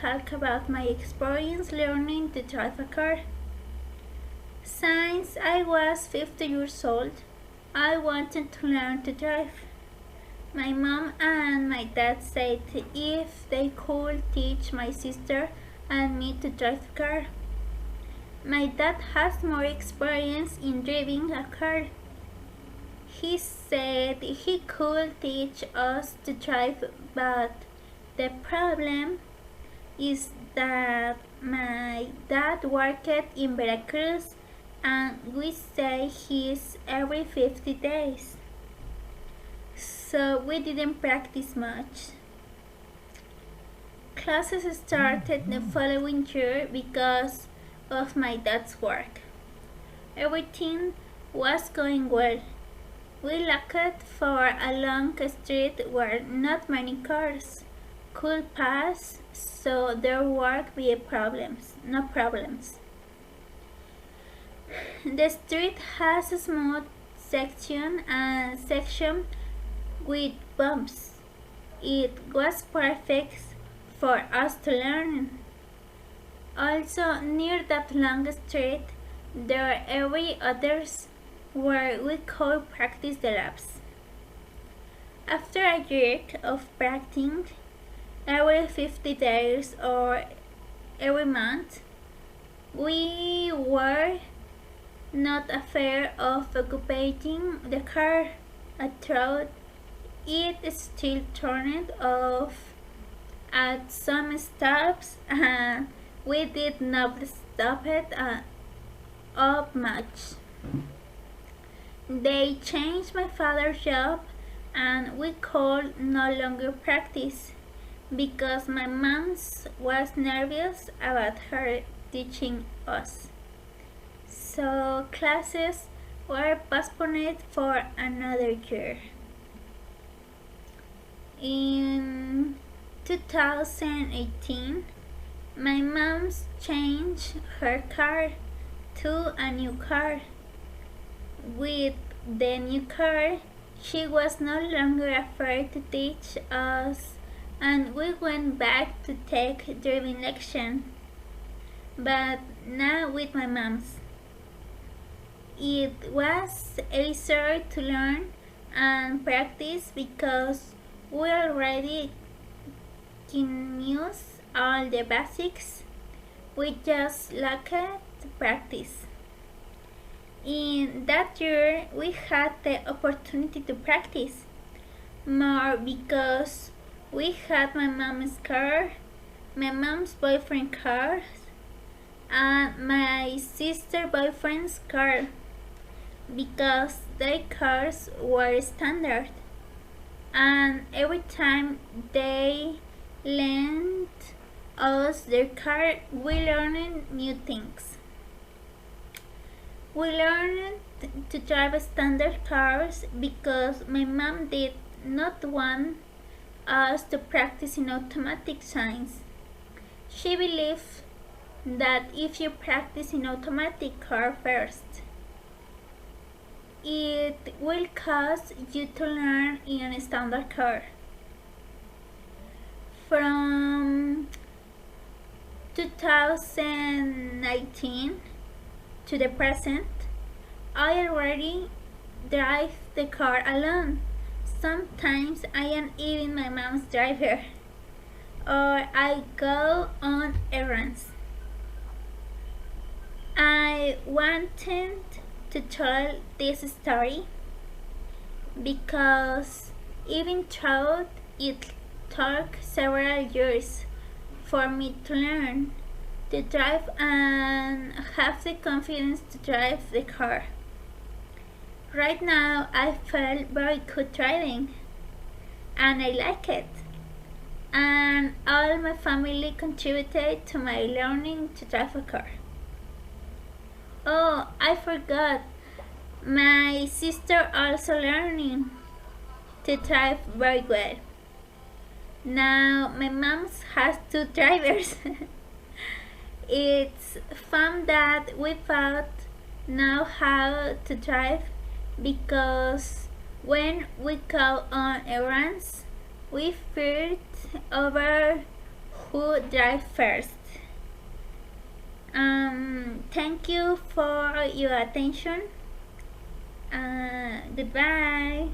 talk about my experience learning to drive a car. Since I was 50 years old, I wanted to learn to drive. My mom and my dad said if they could teach my sister and me to drive a car. My dad has more experience in driving a car. He said he could teach us to drive, but the problem is that my dad worked in Veracruz and we say he's every 50 days. So we didn't practice much. Classes started the following year because of my dad's work. Everything was going well. We looked for a long street where not many cars could pass, so there would be no problems. The street has a smooth section with bumps. It was perfect for us to learn. Also, near that long street, there are others where we could practice the laps. After a year of practicing, every 50 days or every month, we were not afraid of occupating the car. I thought it still turned off at some stops and we did not stop it up much. They changed my father's job and we could no longer practice because my mom was nervous about her teaching us. So classes were postponed for another year. In 2018, my mom changed her car to a new car. With the new car, she was no longer afraid to teach us and we went back to take driving lesson. But now with my mom's. It was easier to learn and practice because we already knew all the basics. We just lacked practice. In that year, we had the opportunity to practice more because we had my mom's car, my mom's boyfriend's car, and my sister's boyfriend's car because their cars were standard. And every time they lent us their car, we learned new things. We learned to drive standard cars because my mom did not want us to practice in automatic signs. She believed that if you practice in automatic car first, it will cause you to learn in a standard car. From 2019 to the present, I already drive the car alone. Sometimes I am even my mom's driver, or I go on errands. I wanted to tell this story because even though it took several years for me to learn to drive and have the confidence to drive the car. Right now I feel very good driving and I like it, and all my family contributed to my learning to drive a car. Oh, I forgot, my sister also learning to drive very well. Now my mom has 2 drivers. It's fun that we both know how to drive because when we go on errands, we fight over who drive first. Thank you for your attention. Goodbye.